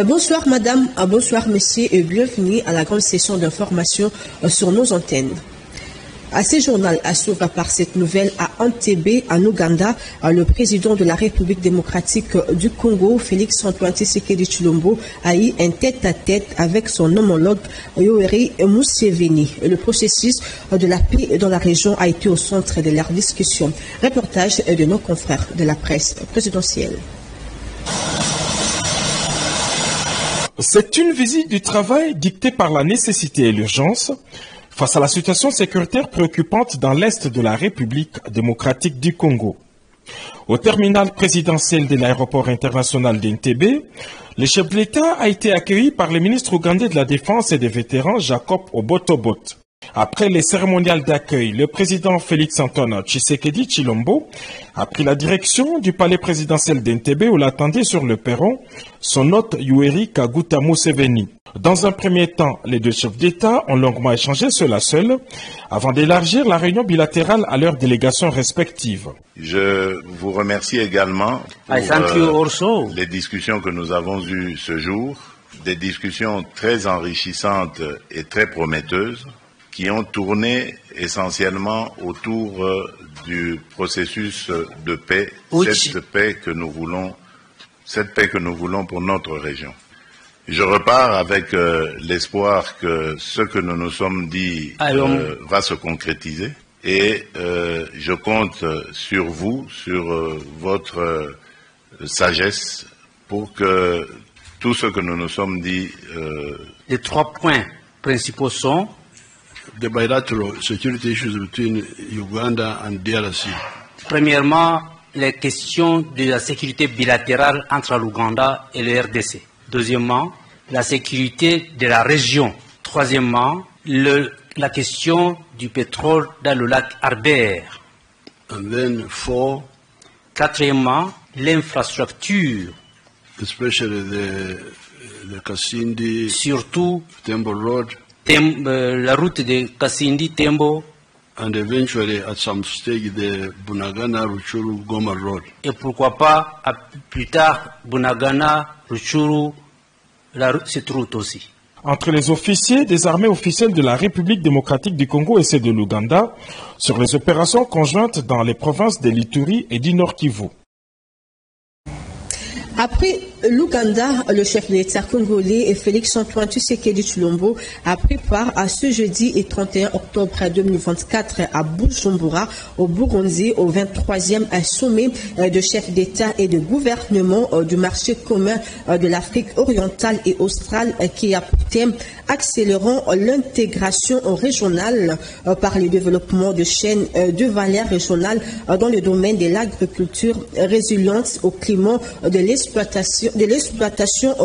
Bonsoir madame, bonsoir messieurs et bienvenue à la grande session d'information sur nos antennes. À ce journal s'ouvre par cette nouvelle à Entebbe, en Ouganda, le président de la République démocratique du Congo, Félix-Antoine Tshisekedi Tshilombo, a eu un tête-à-tête avec son homologue Yoweri Museveni. Le processus de la paix dans la région a été au centre de leur discussion. Reportage de nos confrères de la presse présidentielle. C'est une visite du travail dictée par la nécessité et l'urgence face à la situation sécuritaire préoccupante dans l'est de la République démocratique du Congo. Au terminal présidentiel de l'aéroport international d'Entebbe, le chef de l'État a été accueilli par le ministre ougandais de la Défense et des Vétérans, Jacob Obotobot. Après les cérémoniales d'accueil, le président Félix-Antoine Tshisekedi Tshilombo a pris la direction du palais présidentiel d'Entebbe où l'attendait sur le perron son hôte Yoweri Kaguta Museveni. Dans un premier temps, les deux chefs d'État ont longuement échangé seul à seul avant d'élargir la réunion bilatérale à leurs délégations respectives. Je vous remercie également pour les discussions que nous avons eues ce jour, des discussions très enrichissantes et très prometteuses, qui ont tourné essentiellement autour du processus de paix, cette paix que nous voulons pour notre région. Je repars avec l'espoir que ce que nous nous sommes dit va se concrétiser et je compte sur vous, sur votre sagesse pour que tout ce que nous nous sommes dit... Les 3 points principaux sont the bilateral security issues between Uganda and DRC. Premièrement, les questions de la sécurité bilatérale entre l'Ouganda et le RDC. Deuxièmement, la sécurité de la région. Troisièmement, la question du pétrole dans le lac Albert. And then 4. Quatrièmement, l'infrastructure. Especially the Kasindi, surtout Tembo Road. La route de Kasindi-Tembo. And eventually, at some stage, the Bunagana-Ruchuru-Goma Road. Et pourquoi pas, plus tard, Bunagana-Ruchuru, cette route aussi. Entre les officiers des armées officielles de la République démocratique du Congo et ceux de l'Ouganda, sur les opérations conjointes dans les provinces de l'Ituri et du Nord Kivu. Après l'Ouganda, le chef de l'État congolais Félix-Antoine Tshisekedi Tshilombo a pris part à ce jeudi et 31 octobre 2024 à Bujumbura, au Burundi, au 23e sommet de chefs d'État et de gouvernement du marché commun de l'Afrique orientale et australe qui a pour thème accélérant l'intégration régionale par le développement de chaînes de valeur régionales dans le domaine de l'agriculture, résilience au climat, de l'exploitation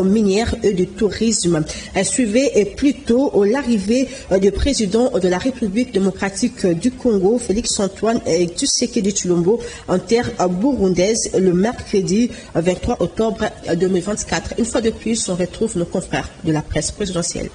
minière et du tourisme. Suivait plutôt l'arrivée du président de la République démocratique du Congo, Félix-Antoine Tshisekedi Tshilombo, en terre burundaise le mercredi 23 octobre 2024. Une fois de plus, on retrouve nos confrères de la presse présidentielle.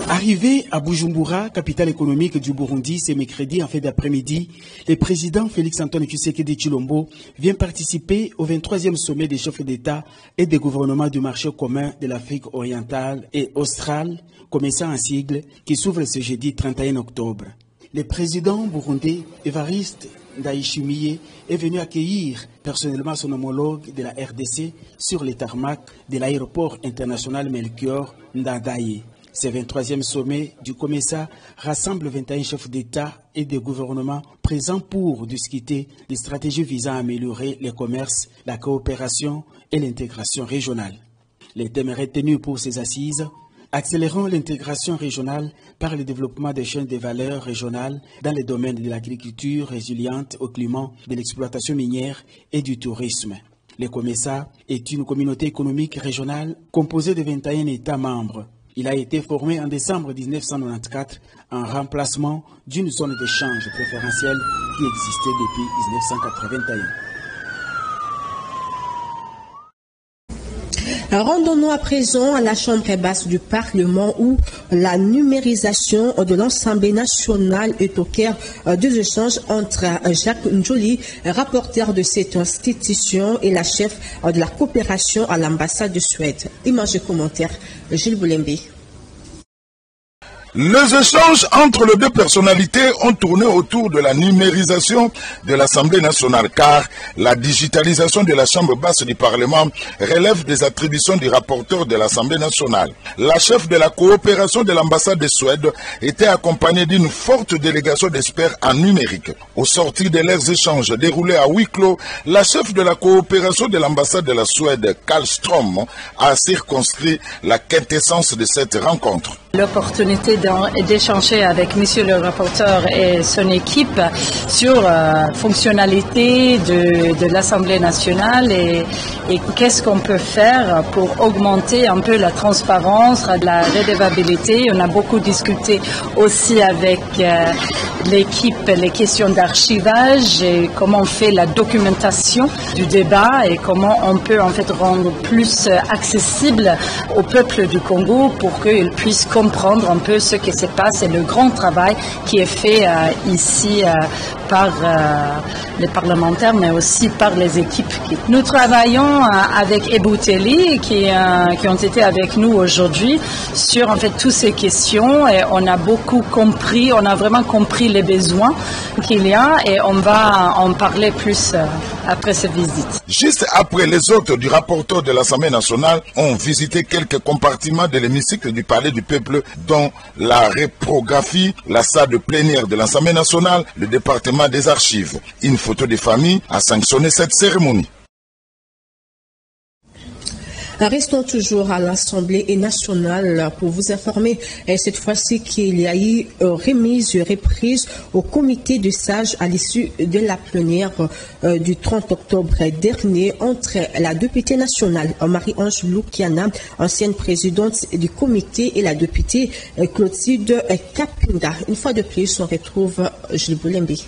Arrivé à Bujumbura, capitale économique du Burundi, ce mercredi en fin d'après-midi, le président Félix-Antoine Tshisekedi Tshilombo vient participer au 23e sommet des chefs d'État et des gouvernements du marché commun de l'Afrique orientale et australe, commençant en sigle, qui s'ouvre ce jeudi 31 octobre. Le président burundais Evariste Ndayishimiye est venu accueillir personnellement son homologue de la RDC sur les tarmacs de l'aéroport international Melchior Ndadaye. Ce 23e sommet du COMESA rassemble 21 chefs d'État et de gouvernement présents pour discuter des stratégies visant à améliorer le commerce, la coopération et l'intégration régionale. Les thèmes retenus pour ces assises: accélérons l'intégration régionale par le développement des chaînes de valeur régionales dans les domaines de l'agriculture résiliente au climat, de l'exploitation minière et du tourisme. Le COMESA est une communauté économique régionale composée de 21 États membres. Il a été formé en décembre 1994 en remplacement d'une zone d'échange préférentielle qui existait depuis 1981. Rendons-nous à présent à la Chambre basse du Parlement où la numérisation de l'Assemblée nationale est au cœur des échanges entre Jacques Njoli, rapporteur de cette institution, et la chef de la coopération à l'ambassade de Suède. Image et commentaire, Gilles Boulembi. Les échanges entre les deux personnalités ont tourné autour de la numérisation de l'Assemblée nationale, car la digitalisation de la Chambre basse du Parlement relève des attributions du rapporteur de l'Assemblée nationale. La chef de la coopération de l'ambassade de Suède était accompagnée d'une forte délégation d'experts en numérique. Au sortir de leurs échanges déroulés à huis clos, la chef de la coopération de l'ambassade de la Suède, Carl Strom, a circonscrit la quintessence de cette rencontre. L'opportunité d'échanger avec monsieur le rapporteur et son équipe sur la fonctionnalité de l'Assemblée nationale et qu'est-ce qu'on peut faire pour augmenter un peu la transparence, la redevabilité. On a beaucoup discuté aussi avec l'équipe les questions d'archivage et comment on fait la documentation du débat et comment on peut en fait rendre plus accessible au peuple du Congo pour qu'il puisse comprendre un peu ce qui se passe et le grand travail qui est fait ici par les parlementaires mais aussi par les équipes. Nous travaillons avec Ebouteli qui ont été avec nous aujourd'hui sur en fait toutes ces questions et on a beaucoup compris, on a vraiment compris les besoins qu'il y a et on va en parler plus après cette visite. Juste après, les hôtes du rapporteur de l'Assemblée nationale ont visité quelques compartiments de l'hémicycle du Palais du Peuple, dont la reprographie, la salle de plénière de l'Assemblée nationale, le département des archives. Une photo de famille a sanctionné cette cérémonie. Restons toujours à l'Assemblée nationale pour vous informer cette fois-ci qu'il y a eu reprise au comité de sages à l'issue de la plénière du 30 octobre dernier entre la députée nationale Marie-Ange Lukiana, ancienne présidente du comité, et la députée Clotilde Kapinga. Une fois de plus, on retrouve Gilles Boulembi.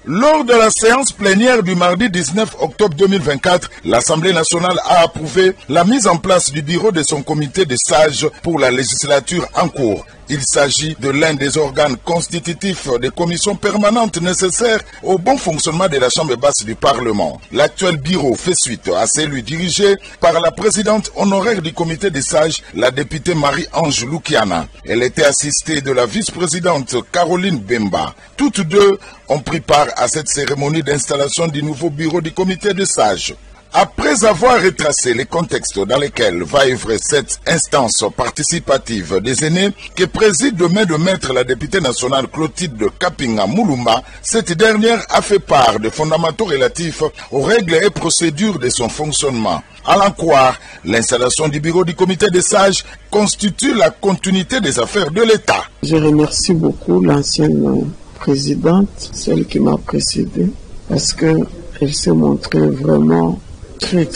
Lors de la séance plénière du mardi 19 octobre 2024, l'Assemblée nationale a approuvé la mise en place du bureau de son comité de sages pour la législature en cours. Il s'agit de l'un des organes constitutifs des commissions permanentes nécessaires au bon fonctionnement de la Chambre basse du Parlement. L'actuel bureau fait suite à celui dirigé par la présidente honoraire du comité des sages, la députée Marie-Ange Lukiana. Elle était assistée de la vice-présidente Caroline Bemba. Toutes deux ont pris part à cette cérémonie d'installation du nouveau bureau du comité des sages. Après avoir retracé les contextes dans lesquels va œuvrer cette instance participative des aînés que préside de main de maître la députée nationale Clotilde Kapinga Mulumba, cette dernière a fait part des fondamentaux relatifs aux règles et procédures de son fonctionnement. À l'en croire, l'installation du bureau du comité des sages constitue la continuité des affaires de l'État. Je remercie beaucoup l'ancienne présidente, celle qui m'a précédée, parce qu'elle s'est montrée vraiment très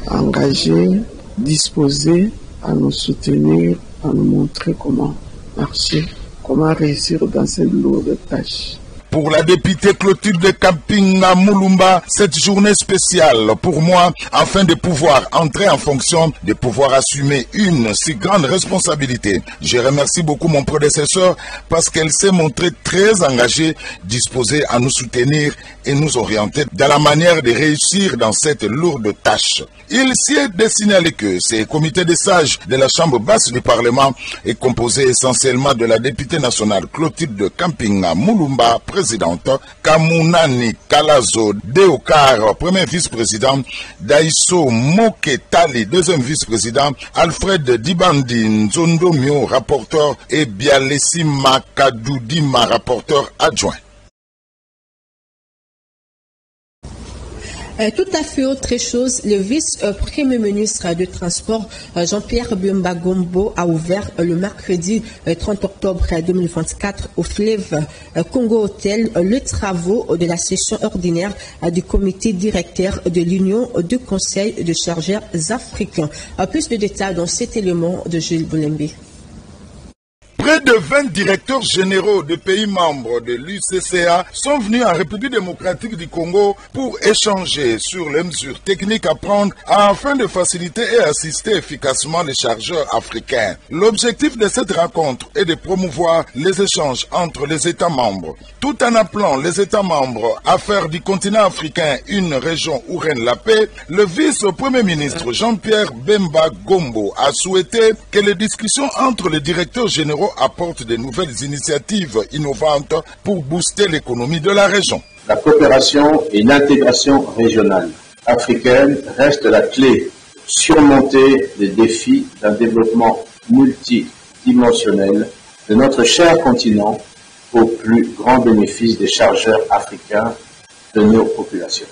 engagée, disposée à nous soutenir, à nous montrer comment marcher, comment réussir dans cette lourde tâche. Pour la députée Clotilde Kapinga Mulumba, cette journée spéciale pour moi, afin de pouvoir entrer en fonction, de pouvoir assumer une si grande responsabilité. Je remercie beaucoup mon prédécesseur parce qu'elle s'est montrée très engagée, disposée à nous soutenir et nous orienter dans la manière de réussir dans cette lourde tâche. Il s'y est de signaler que ce comité des sages de la Chambre basse du Parlement est composé essentiellement de la députée nationale Clotilde Kapinga Mulumba, présidente, Kamunani Kalazo Deokar, premier vice-président, Daiso Moketali, deuxième vice-président, Alfred Dibandi Nzondomio, rapporteur, et Bialesi Makadoudima, rapporteur adjoint. Tout à fait autre chose, le vice-premier ministre de Transport, Jean-Pierre Bemba Gombo, a ouvert le mercredi 30 octobre 2024 au fleuve Congo Hotel les travaux de la session ordinaire du comité directeur de l'Union de conseil de chargeurs africains. Plus de détails dans cet élément de Gilles Boulembi. Près Près de 20 directeurs généraux de pays membres de l'UCCA sont venus en République démocratique du Congo pour échanger sur les mesures techniques à prendre afin de faciliter et assister efficacement les chargeurs africains. L'objectif de cette rencontre est de promouvoir les échanges entre les États membres, tout en appelant les États membres à faire du continent africain une région où règne la paix. Le vice-premier ministre Jean-Pierre Bemba Gombo a souhaité que les discussions entre les directeurs généraux apportent de nouvelles initiatives innovantes pour booster l'économie de la région. La coopération et l'intégration régionale africaine restent la clé pour surmonter les défis d'un développement multidimensionnel de notre cher continent au plus grand bénéfice des chargeurs africains de nos populations.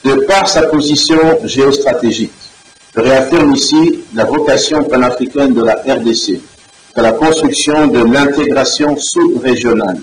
De par sa position géostratégique, je réaffirme ici la vocation panafricaine de la RDC, de la construction de l'intégration sous-régionale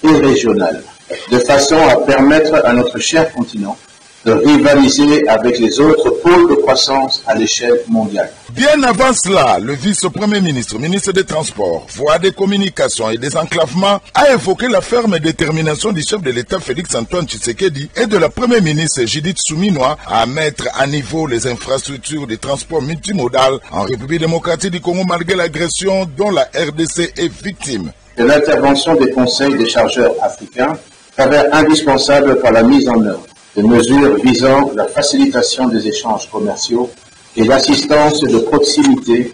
et régionale, de façon à permettre à notre cher continent de rivaliser avec les autres pôles de croissance à l'échelle mondiale. Bien avant cela, le vice-premier ministre, ministre des Transports, voies des communications et des enclavements, a évoqué la ferme détermination du chef de l'État Félix-Antoine Tshisekedi et de la première ministre Judith Suminwa à mettre à niveau les infrastructures de transport multimodal en République démocratique du Congo malgré l'agression dont la RDC est victime. De l'intervention des conseils des chargeurs africains s'avère indispensable par la mise en œuvre de mesures visant la facilitation des échanges commerciaux et l'assistance de proximité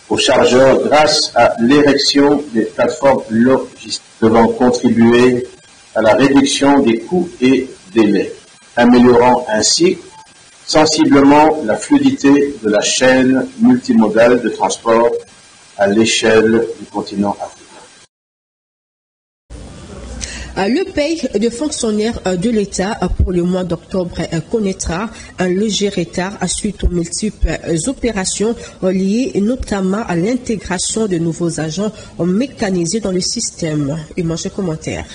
aux chargeurs grâce à l'érection des plateformes logistiques devant contribuer à la réduction des coûts et délais, améliorant ainsi sensiblement la fluidité de la chaîne multimodale de transport à l'échelle du continent africain. Le paye de fonctionnaires de l'État pour le mois d'octobre connaîtra un léger retard suite aux multiples opérations liées notamment à l'intégration de nouveaux agents mécanisés dans le système. Image commentaire.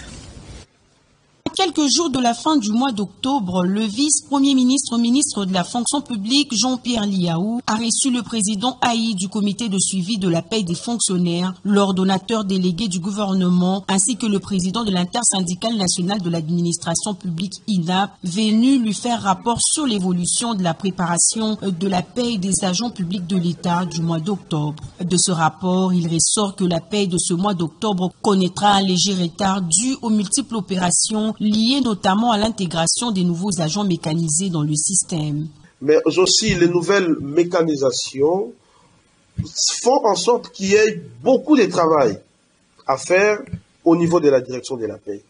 Quelques jours de la fin du mois d'octobre, le vice-premier ministre, ministre de la fonction publique, Jean-Pierre Liaou, a reçu le président Haï du comité de suivi de la paie des fonctionnaires, l'ordonnateur délégué du gouvernement, ainsi que le président de l'intersyndicale nationale de l'administration publique INAP, venu lui faire rapport sur l'évolution de la préparation de la paie des agents publics de l'État du mois d'octobre. De ce rapport, il ressort que la paie de ce mois d'octobre connaîtra un léger retard dû aux multiples opérations liées notamment à l'intégration des nouveaux agents mécanisés dans le système. Mais aussi les nouvelles mécanisations font en sorte qu'il y ait beaucoup de travail à faire au niveau de la direction de la paie.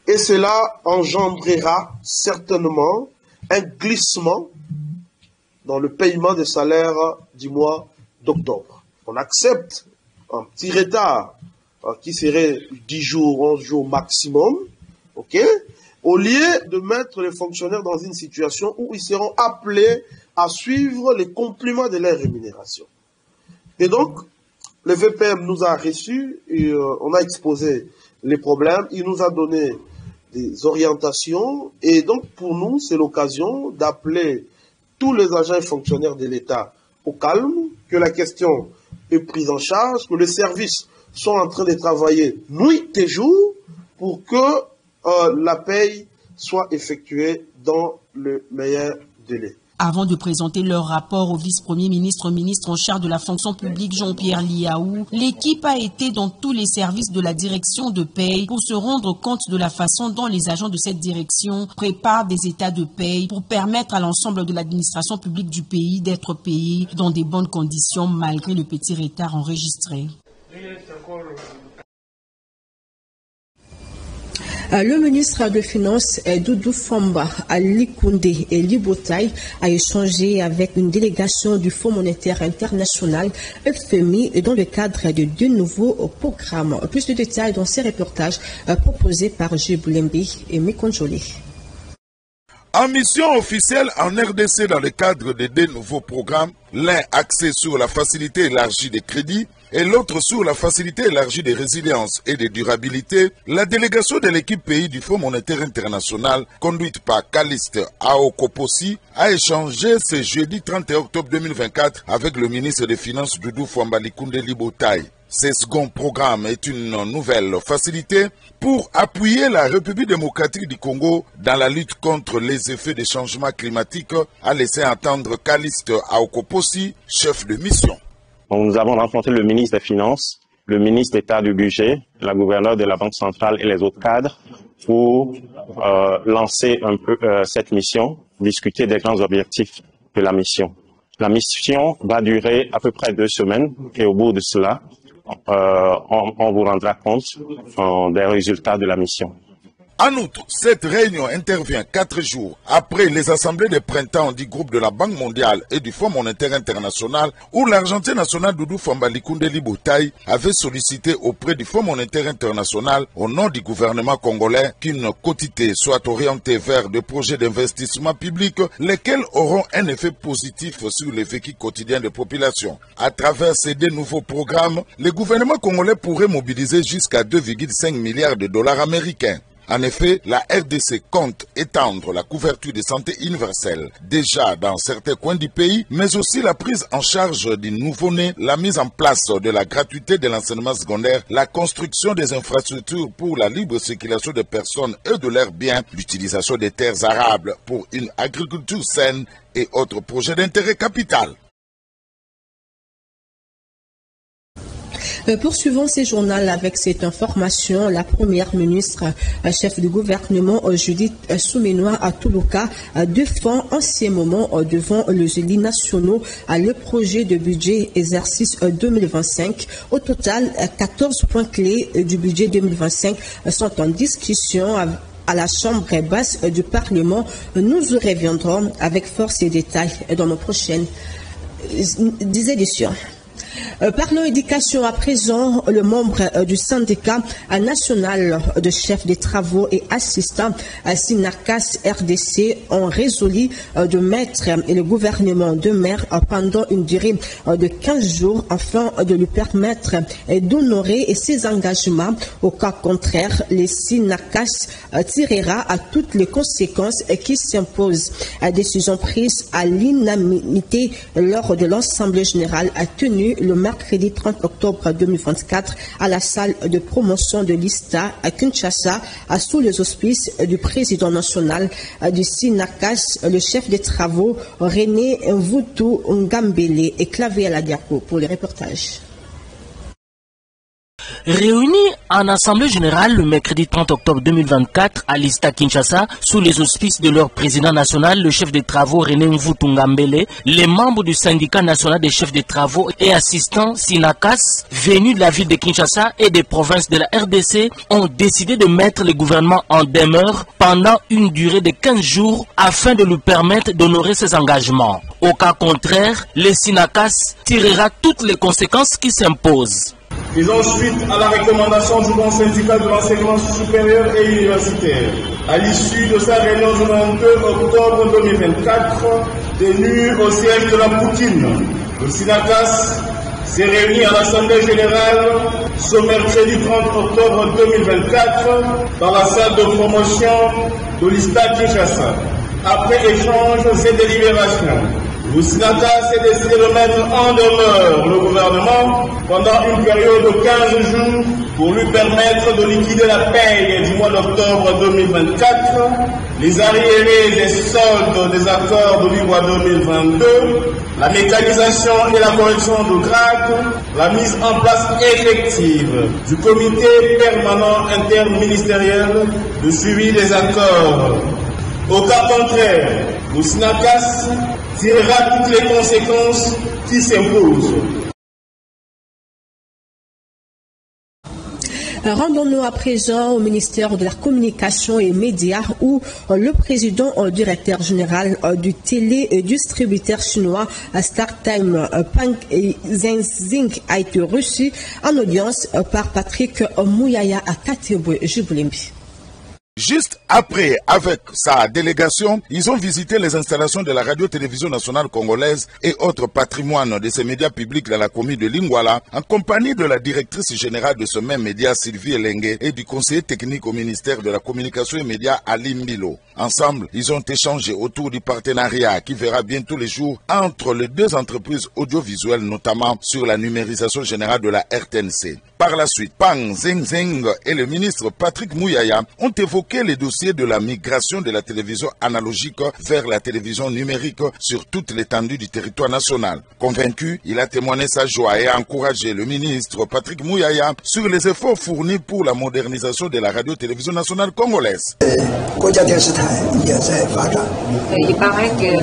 Et cela engendrera certainement un glissement dans le paiement des salaires du mois d'octobre. On accepte un petit retard qui serait 10 jours, 11 jours maximum, ok, au lieu de mettre les fonctionnaires dans une situation où ils seront appelés à suivre les compléments de leur rémunération. Et donc, le VPM nous a reçus, et, on a exposé les problèmes, il nous a donné des orientations, et donc pour nous, c'est l'occasion d'appeler tous les agents et fonctionnaires de l'État au calme, que la question est prise en charge, que les services sont en train de travailler nuit et jour pour que la paye soit effectuée dans le meilleur délai. Avant de présenter leur rapport au vice-premier ministre, ministre en charge de la fonction publique Jean-Pierre Liaou, l'équipe a été dans tous les services de la direction de paye pour se rendre compte de la façon dont les agents de cette direction préparent des états de paye pour permettre à l'ensemble de l'administration publique du pays d'être payés dans des bonnes conditions malgré le petit retard enregistré. Le ministre des Finances, Doudou Famba Alikunde et Libotaï, a échangé avec une délégation du Fonds monétaire international, FMI, dans le cadre de deux nouveaux programmes. Plus de détails dans ces reportages proposés par Jiboulembe et Mekonjoli. En mission officielle en RDC dans le cadre de deux nouveaux programmes, l'un axé sur la facilité élargie des crédits et l'autre sur la facilité élargie de résilience et de durabilité, la délégation de l'équipe pays du Fonds monétaire international, conduite par Caliste Aokoposi, a échangé ce jeudi 31 octobre 2024 avec le ministre des Finances Doudou Famba Alikunde Libotaï. Ce second programme est une nouvelle facilité pour appuyer la République démocratique du Congo dans la lutte contre les effets des changements climatiques, a laissé entendre Caliste Aokoposi, chef de mission. Nous avons rencontré le ministre des Finances, le ministre d'État du Budget, la gouverneure de la Banque centrale et les autres cadres pour lancer un peu cette mission, discuter des grands objectifs de la mission. La mission va durer à peu près 2 semaines et au bout de cela, on vous rendra compte des résultats de la mission. En outre, cette réunion intervient 4 jours après les assemblées de printemps du groupe de la Banque mondiale et du Fonds monétaire international où l'Argentin national Doudou Fambali-Koundé Liboutai avait sollicité auprès du Fonds monétaire international au nom du gouvernement congolais qu'une quotité soit orientée vers des projets d'investissement public lesquels auront un effet positif sur le vécu quotidien des populations. À travers ces 2 nouveaux programmes, le gouvernement congolais pourrait mobiliser jusqu'à 2,5 milliards de dollars américains. En effet, la RDC compte étendre la couverture de santé universelle déjà dans certains coins du pays, mais aussi la prise en charge du nouveau-né, la mise en place de la gratuité de l'enseignement secondaire, la construction des infrastructures pour la libre circulation des personnes et de leurs biens, l'utilisation des terres arables pour une agriculture saine et autres projets d'intérêt capital. Poursuivons ces journaux avec cette information. La première ministre, chef du gouvernement, Judith Soumenoua Toulouka, défend en ces moments devant les élus nationaux le projet de budget exercice 2025. Au total, 14 points clés du budget 2025 sont en discussion à la Chambre basse du Parlement. Nous y reviendrons avec force et détails dans nos prochaines éditions. Parlons éducation à présent. Le membre du syndicat national de chefs des travaux et assistants SINACAS RDC ont résolu de mettre le gouvernement de mer pendant une durée de 15 jours afin de lui permettre d'honorer ses engagements. Au cas contraire, le SINACAS tirera à toutes les conséquences qui s'imposent. Décision prise à l'unanimité lors de l'Assemblée générale tenue le mercredi 30 octobre 2024 à la salle de promotion de l'ISTA à Kinshasa, sous les auspices du président national du SINACAS, le chef des travaux René Mvutu Ngambele et Clavé Aladiako pour les reportages. Réunis en assemblée générale le mercredi 30 octobre 2024 à l'ISTA Kinshasa, sous les auspices de leur président national, le chef des travaux René Mvutu Ngambele, les membres du syndicat national des chefs des travaux et assistants SINACAS, venus de la ville de Kinshasa et des provinces de la RDC, ont décidé de mettre le gouvernement en demeure pendant une durée de 15 jours afin de lui permettre d'honorer ses engagements. Au cas contraire, le SINACAS tirera toutes les conséquences qui s'imposent. Faisant suite à la recommandation du Conseil syndical de l'enseignement supérieur et universitaire, à l'issue de sa réunion du 22 octobre 2024, tenue au siège de la Poutine, le SINACAS s'est réuni à l'Assemblée générale ce mercredi 30 octobre 2024 dans la salle de promotion de l'ISTA Kinshasa. Après échanges et délibérations, le SINACAS s'est décidé de mettre en demeure le gouvernement pendant une période de 15 jours pour lui permettre de liquider la paye du mois d'octobre 2024, les arriérés des soldes des accords de l'IWA 2022, la mécanisation et la correction de grades, la mise en place effective du comité permanent interministériel de suivi des accords. Au cas contraire, le SINACAS tirera toutes les conséquences qui s'imposent. Rendons-nous à présent au ministère de la Communication et Médias où le président directeur général du télédistributeur chinois StarTime, Peng Zhenzing, a été reçu en audience par Patrick Mouyaya à Katebwe, Jubulimbi. Juste après, avec sa délégation, ils ont visité les installations de la radio-télévision nationale congolaise et autres patrimoines de ces médias publics dans la commune de Lingwala, en compagnie de la directrice générale de ce même média, Sylvie Elengue, et du conseiller technique au ministère de la Communication et Médias, Ali Mbilo. Ensemble, ils ont échangé autour du partenariat qui verra bientôt les jours entre les deux entreprises audiovisuelles, notamment sur la numérisation générale de la RTNC. Par la suite, Pang Zeng et le ministre Patrick Mouyaya ont évoqué les dossiers de la migration de la télévision analogique vers la télévision numérique sur toute l'étendue du territoire national. Convaincu, il a témoigné sa joie et a encouragé le ministre Patrick Mouyaya sur les efforts fournis pour la modernisation de la radio-télévision nationale congolaise. Il paraît que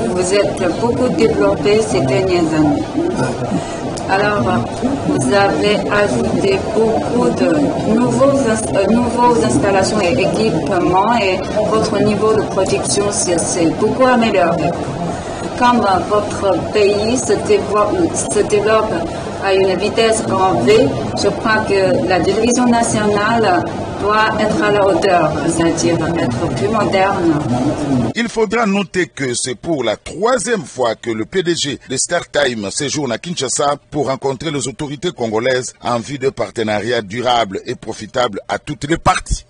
vous êtes beaucoup développé ces dernières années. Alors, vous avez ajouté beaucoup de nouveaux installations et équipements et votre niveau de production s'est beaucoup amélioré. Comme votre pays se développe à une vitesse grand V, je crois que la télévision nationale doit être à la hauteur, c'est-à-dire être plus moderne. Il faudra noter que c'est pour la 3e fois que le PDG de StarTime séjourne à Kinshasa pour rencontrer les autorités congolaises en vue de partenariats durables et profitables à toutes les parties.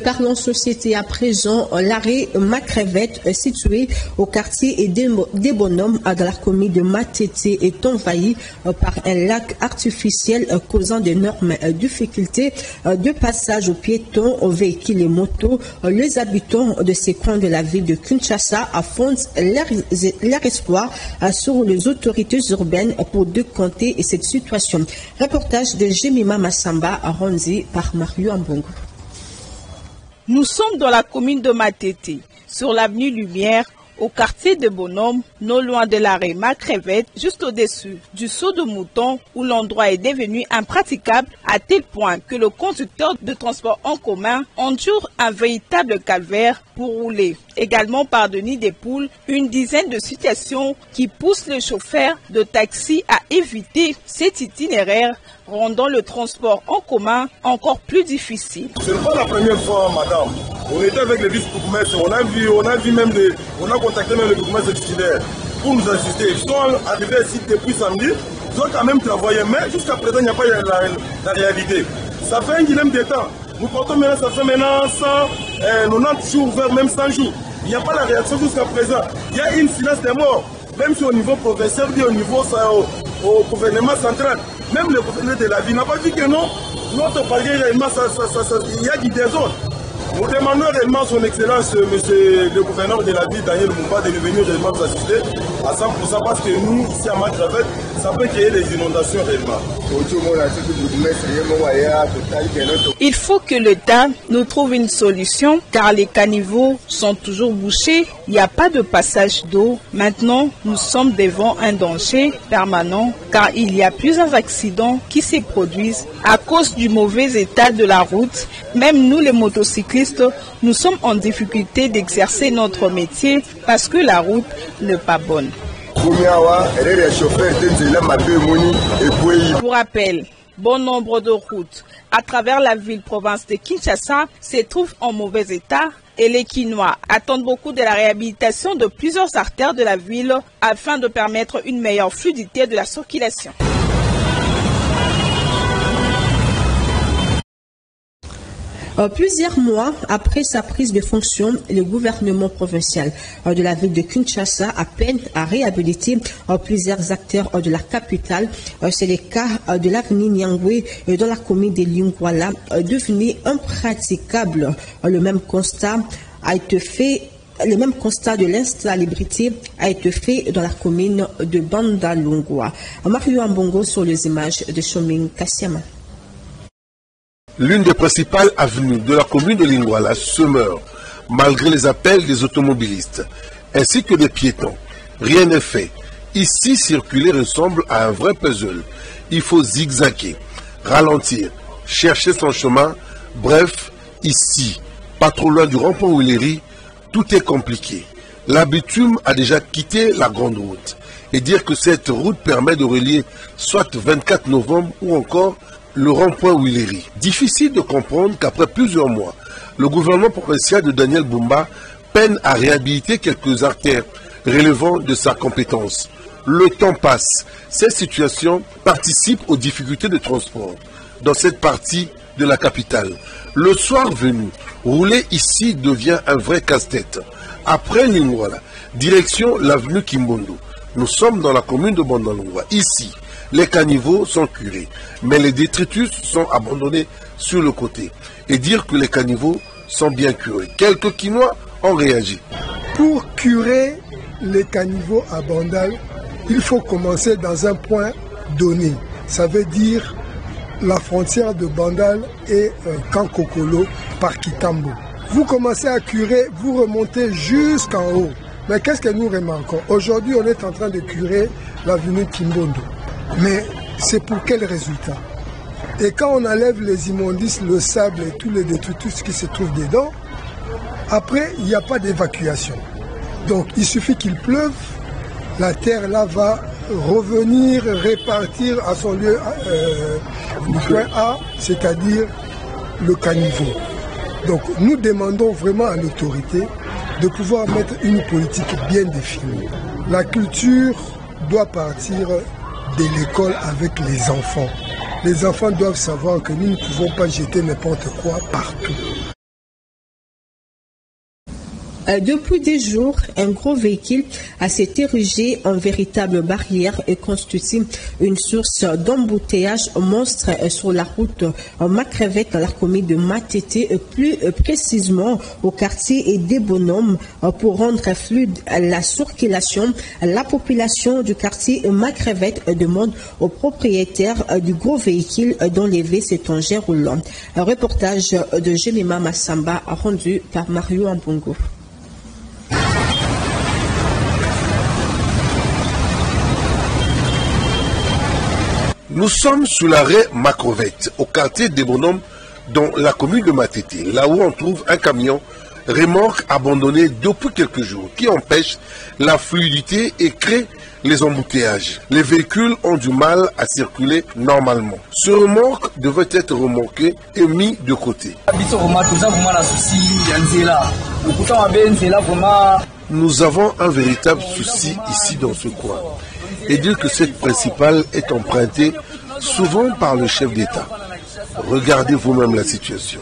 Parlons société à présent. L'arrêt Macrevette, situé au quartier des Bonhommes dans la commune de Matete, est envahi par un lac artificiel causant d'énormes difficultés de passage aux piétons, aux véhicules et motos. Les habitants de ces coins de la ville de Kinshasa fondent leur espoir sur les autorités urbaines pour décompter cette situation. Reportage de Jemima Massamba, rendu par Mario Ambongo. Nous sommes dans la commune de Matete, sur l'avenue Lumière, au quartier de Bonhomme, non loin de l'arrêt Macrevette, juste au-dessus du saut de mouton, où l'endroit est devenu impraticable à tel point que le conducteur de transport en commun endure un véritable calvaire pour rouler. Également par Denis des Poules, une dizaine de situations qui poussent les chauffeurs de taxi à éviter cet itinéraire, rendant le transport en commun encore plus difficile. Ce n'est pas la première fois, madame. On était avec les vice-bourgmestres, on a contacté même les bourgmestres titulaires pour nous assister. Ils sont arrivés ici depuis samedi, ils ont quand même travaillé, mais jusqu'à présent, il n'y a pas la réalité. Ça fait un dilemme de temps. Nous portons maintenant, ça fait maintenant 90 jours, vers même 100 jours. Il n'y a pas la réaction jusqu'à présent. Il y a une silence des morts, même si au niveau provincial, au niveau au gouvernement central. Même le gouverneur de la ville n'a pas dit que non, notre palier réellement, il y a du désordre. Nous demandons réellement son excellence, monsieur le gouverneur de la ville, Daniel Mumba, de venir réellement nous assister à 100% parce que nous, ici à Macrevette, ça peut créer des inondations réellement. Il faut que l'État nous trouve une solution car les caniveaux sont toujours bouchés, il n'y a pas de passage d'eau. Maintenant, nous sommes devant un danger permanent car il y a plusieurs accidents qui se produisent à cause du mauvais état de la route. Même nous les motocyclistes, nous sommes en difficulté d'exercer notre métier parce que la route n'est pas bonne. Pour rappel, bon nombre de routes à travers la ville-province de Kinshasa se trouvent en mauvais état et les Kinois attendent beaucoup de la réhabilitation de plusieurs artères de la ville afin de permettre une meilleure fluidité de la circulation. Plusieurs mois après sa prise de fonction, le gouvernement provincial de la ville de Kinshasa peine à réhabiliter plusieurs acteurs de la capitale. C'est le cas de l'avenue Nyangwe dans la commune de Lingwala, devenu impraticable. Le même constat de l'insalubrité a été fait dans la commune de Bandalungwa. Mario Ambongo sur les images de Choming Kassiama. L'une des principales avenues de la commune de Lingwala se meurt, malgré les appels des automobilistes, ainsi que des piétons. Rien n'est fait. Ici, circuler ressemble à un vrai puzzle. Il faut zigzaguer, ralentir, chercher son chemin. Bref, ici, pas trop loin du rond-point Willery, tout est compliqué. La bitume a déjà quitté la grande route. Et dire que cette route permet de relier soit 24 novembre ou encore le rond-point Willery. Difficile de comprendre qu'après plusieurs mois, le gouvernement provincial de Daniel Bumba peine à réhabiliter quelques artères relevant de sa compétence. Le temps passe. Ces situations participent aux difficultés de transport dans cette partie de la capitale. Le soir venu, rouler ici devient un vrai casse-tête. Après Lingwala, direction l'avenue Kimbondo. Nous sommes dans la commune de Bandalungwa. Ici, les caniveaux sont curés, mais les détritus sont abandonnés sur le côté. Et dire que les caniveaux sont bien curés. Quelques Quinois ont réagi. Pour curer les caniveaux à Bandal, il faut commencer dans un point donné. Ça veut dire la frontière de Bandal et Kankokolo par Kitambo. Vous commencez à curer, vous remontez jusqu'en haut. Mais qu'est-ce que nous remarquons? Aujourd'hui, on est en train de curer l'avenue Kimbondo. Mais c'est pour quel résultat? Et quand on enlève les immondices, le sable et tous les détritus qui se trouvent dedans, après, il n'y a pas d'évacuation. Donc, il suffit qu'il pleuve, la terre là va revenir, répartir à son lieu du point A, c'est-à-dire le caniveau. Donc, nous demandons vraiment à l'autorité de pouvoir mettre une politique bien définie. La culture doit partir de l'école avec les enfants. Les enfants doivent savoir que nous ne pouvons pas jeter n'importe quoi partout. Depuis des jours, un gros véhicule s'est érigé en véritable barrière et constitue une source d'embouteillage monstre sur la route Macrevette dans la commune de Matete, plus précisément au quartier des Bonhommes. Pour rendre fluide la circulation, la population du quartier Macrevette demande aux propriétaires du gros véhicule d'enlever cet engin roulant. Un reportage de Jemima Massamba rendu par Mario Ambongo. Nous sommes sous l'arrêt Macrevette, au quartier des Bonhommes, dans la commune de Matete, là où on trouve un camion remorque abandonné depuis quelques jours, qui empêche la fluidité et crée les embouteillages. Les véhicules ont du mal à circuler normalement. Ce remorque devait être remorqué et mis de côté. Nous avons un véritable souci ici dans ce coin. Et dire que cette principale est empruntée souvent par le chef d'État. Regardez vous-même la situation.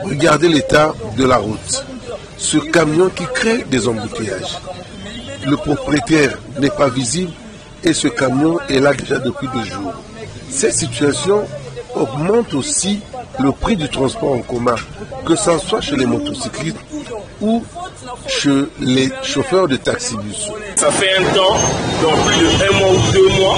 Regardez l'état de la route. Ce camion qui crée des embouteillages. Le propriétaire n'est pas visible et ce camion est là déjà depuis 2 jours. Cette situation augmente aussi le prix du transport en commun, que ce soit chez les motocyclistes ou chez les chauffeurs de taxi-bus. Ça fait un temps, donc plus de 1 mois ou 2 mois,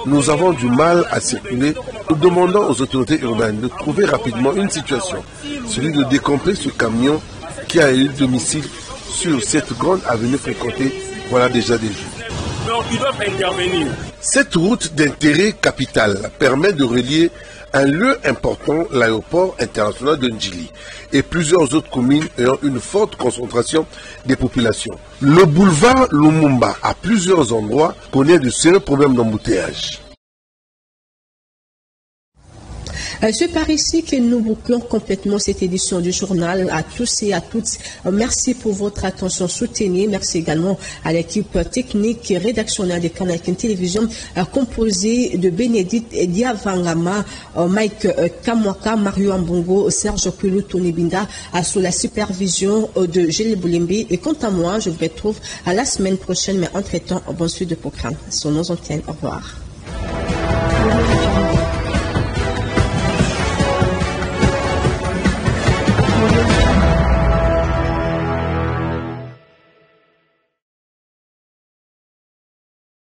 nous avons du mal à circuler. Nous demandons aux autorités urbaines de trouver rapidement une situation, celui de décamper ce camion qui a eu domicile sur cette grande avenue fréquentée, voilà déjà des jours. Donc ils doivent intervenir. Cette route d'intérêt capital permet de relier un lieu important, l'aéroport international de Ndjili, et plusieurs autres communes ayant une forte concentration des populations. Le boulevard Lumumba, à plusieurs endroits, connaît de sérieux problèmes d'embouteillage. C'est par ici que nous bouclons complètement cette édition du journal. À tous et à toutes, merci pour votre attention soutenue. Merci également à l'équipe technique et rédactionnelle de Canal Télévision, composée de Bénédicte Diavangama, Mike Kamwaka, Mario Ambongo, Serge Kulu, Tony Binda, sous la supervision de Gilles Boulimbi. Et quant à moi, je vous retrouve à la semaine prochaine, mais entre-temps, bon suite de programme sur nos antennes. Au revoir. Thank you.